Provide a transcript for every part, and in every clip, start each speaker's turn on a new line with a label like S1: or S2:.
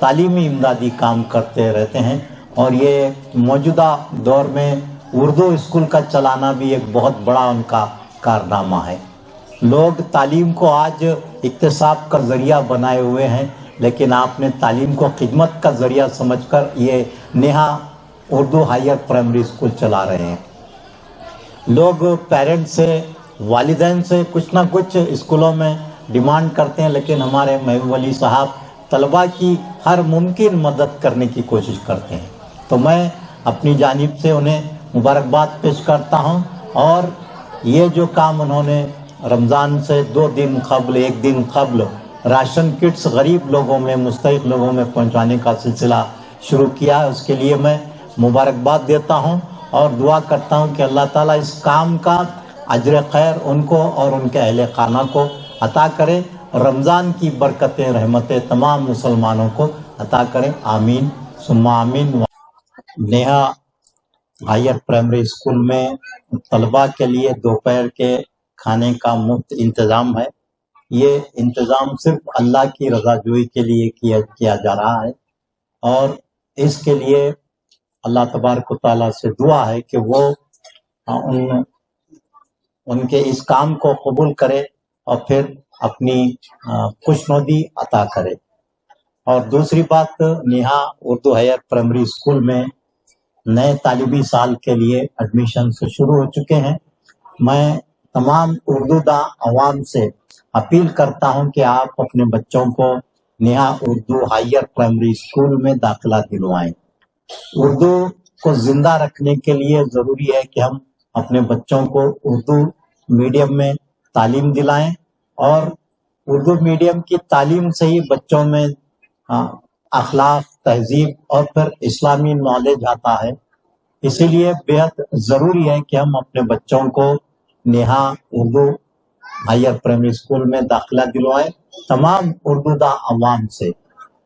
S1: تعلیمی امدادی کام کرتے رہتے ہیں، اور یہ موجودہ دور میں اردو اسکول کا چلانا بھی ایک بہت بڑا ان کا کارنامہ ہے۔ لوگ تعلیم کو آج اکتساب کا ذریعہ بنائے ہوئے ہیں، لیکن آپ نے تعلیم کو خدمت کا ذریعہ سمجھ کر یہ Neha Urdu higher primary school چلا رہے ہیں۔ لوگ پیرنٹ سے، والدین سے کچھ نہ کچھ اسکولوں میں ڈیمانڈ کرتے ہیں، لیکن ہمارے محبوب علی صاحب طلباء کی ہر ممکن مدد کرنے کی کوشش کرتے ہیں۔ تو میں اپنی جانب سے انہیں مبارکباد پیش کرتا ہوں، اور یہ جو کام انہوں نے رمضان سے 2 دن قبل، 1 دن قبل راشن کٹس غریب لوگوں میں، مستحق لوگوں میں پہنچانے کا سلسلہ شروع کیا ہے، اس کے لیے میں مبارکباد دیتا ہوں اور دعا کرتا ہوں کہ اللہ تعالیٰ اس کام کا اجر خیر ان کو اور ان کے اہل خانہ کو عطا کرے، رمضان کی برکتیں، رحمتیں تمام مسلمانوں کو عطا کرے، آمین ثم آمین۔ نیہا ہائر پرائمری اسکول میں طلباء کے لیے دوپہر کے کھانے کا مفت انتظام ہے۔ یہ انتظام صرف اللہ کی رضا جوئی کے لیے کیا جا رہا ہے، اور اس کے لیے اللہ تبارک و تعالیٰ سے دعا ہے کہ وہ ان کے اس کام کو قبول کرے اور پھر اپنی خوشنودی عطا کرے۔ اور دوسری بات، Neha Urdu higher primary school میں نئے تعلیمی سال کے لیے ایڈمیشن شروع ہو چکے ہیں۔ میں تمام اردو داں عوام سے اپیل کرتا ہوں کہ آپ اپنے بچوں کو Neha Urdu higher primary school میں داخلہ دلوائیں۔ اردو کو زندہ رکھنے کے لیے ضروری ہے کہ ہم اپنے بچوں کو اردو میڈیم میں تعلیم دلائیں، اور اردو میڈیم کی تعلیم سے ہی بچوں میں اخلاق، تہذیب اور پھر اسلامی نالج آتا ہے۔ اسی لیے بہت ضروری ہے کہ ہم اپنے بچوں کو Neha Urdu higher primary school میں داخلہ دلوائیں۔ تمام اردو داں عوام سے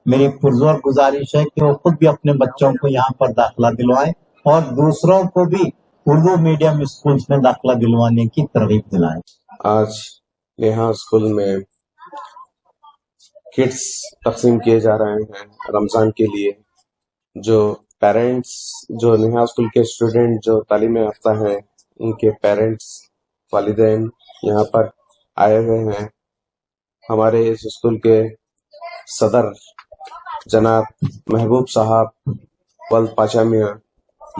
S1: میری پرزور گزارش ہے کہ وہ خود بھی اپنے بچوں کو یہاں پر داخلہ دلوائیں اور دوسروں کو بھی اردو میڈیم اسکولز میں داخلہ دلوانے کی ترغیب دلائیں۔
S2: آج نیہا اسکول میں کٹس تقسیم کیے جا رہے ہیں رمضان کے لیے۔ جو پیرنٹس، جو نیہا اسکول کے اسٹوڈنٹ جو تعلیم یافتہ ہیں، ان کے پیرنٹس، والدین یہاں پر آئے ہوئے ہیں۔ ہمارے اس اسکول کے صدر جناب محبوب صاحب ولد پاشا میاں،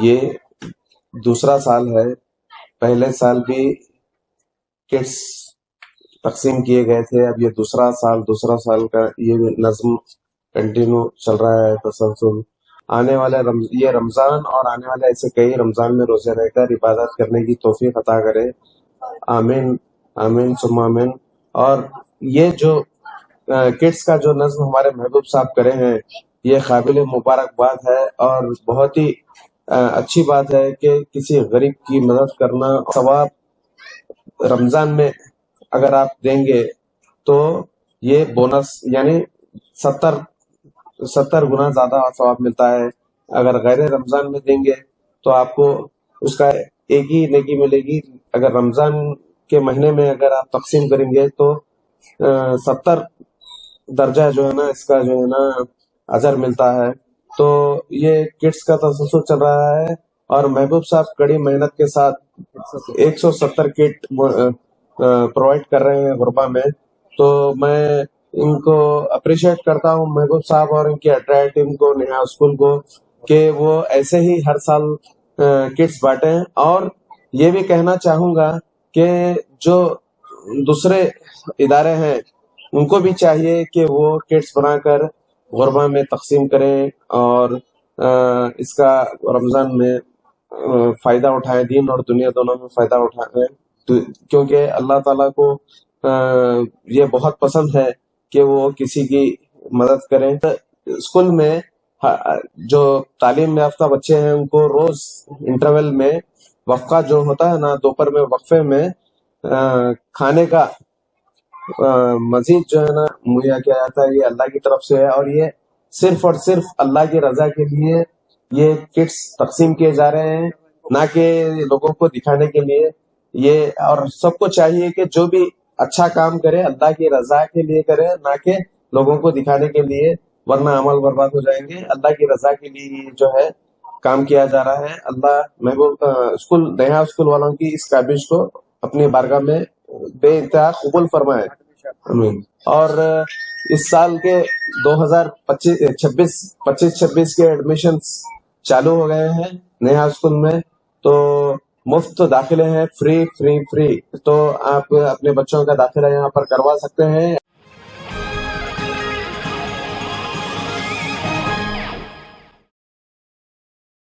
S2: یہ دوسرا سال ہے، پہلے سال بھی کٹس تقسیم کیے گئے تھے، اب یہ دوسرا سال کا یہ نظم کنٹینیو چل رہا ہے، تسلسل۔ آنے والے یہ رمضان اور آنے والے ایسے کئی رمضان میں روزے رہ کر عبادت کرنے کی توفیق عطا کرے، آمین آمین ثم آمین۔ اور یہ جو کٹس کا جو نظم ہمارے محبوب صاحب کرے ہیں، یہ قابل مبارکباد ہے، اور بہت ہی اچھی بات ہے کہ کسی غریب کی مدد کرنا، ثواب رمضان میں اگر آپ دیں گے تو یہ بونس یعنی 70 گنا زیادہ ثواب ملتا ہے۔ اگر غیر رمضان میں دیں گے تو آپ کو اس کا ایک ہی نیکی ملے گی، اگر رمضان کے مہینے میں اگر آپ تقسیم کریں گے تو 70 درجہ جو ہے نا، اس کا جو ہے نا اجر ملتا ہے۔ تو یہ کٹس کا تسلسل چل رہا ہے، اور محبوب صاحب کڑی محنت کے ساتھ 170 کٹ پرووائڈ کر رہے ہیں غربا میں۔ تو میں ان کو اپریشیٹ کرتا ہوں، محبوب صاحب اور ان کی انٹائر ٹیم کو، نیہا اسکول کو، کہ وہ ایسے ہی ہر سال کٹس بانٹیں۔ اور یہ بھی کہنا چاہوں گا کہ جو دوسرے ادارے ہیں ان کو بھی چاہیے کہ وہ کٹس بنا کر غربا میں تقسیم کریں، اور اس کا رمضان میں فائدہ اٹھائیں، دین اور دنیا دونوں میں فائدہ اٹھائیں، کیونکہ اللہ تعالیٰ کو یہ بہت پسند ہے کہ وہ کسی کی مدد کریں۔ اسکول میں جو تعلیم یافتہ بچے ہیں ان کو روز انٹرول میں وقفہ جو ہوتا ہے نا، دوپہر میں وقفے میں کھانے کا مزید جو ہے نا مہیا کیا جاتا ہے، یہ اللہ کی طرف سے ہے، اور یہ صرف اور صرف اللہ کی رضا کے لیے یہ کٹس تقسیم کیے جا رہے ہیں، نہ کہ لوگوں کو دکھانے کے لیے۔ یہ اور سب کو چاہیے کہ جو بھی اچھا کام کرے اللہ کی رضا کے لیے کرے، نہ کہ لوگوں کو دکھانے کے لیے۔ ورنہ عمل برباد ہو جائیں گے. اللہ کی رضا کے لیے جو ہے کام کیا جا رہا ہے. اللہ محبوب اسکول نیہا اسکول والوں کی اس کابش کو اپنی بارگاہ میں بے انتہا قبول فرمائے. آمین. اور اس سال کے 2025-26 کے ایڈمیشنز چالو ہو گئے ہیں نیہا اسکول میں. تو مفت داخلے ہیں، فری. تو آپ اپنے بچوں کا داخلہ یہاں پر کروا سکتے ہیں.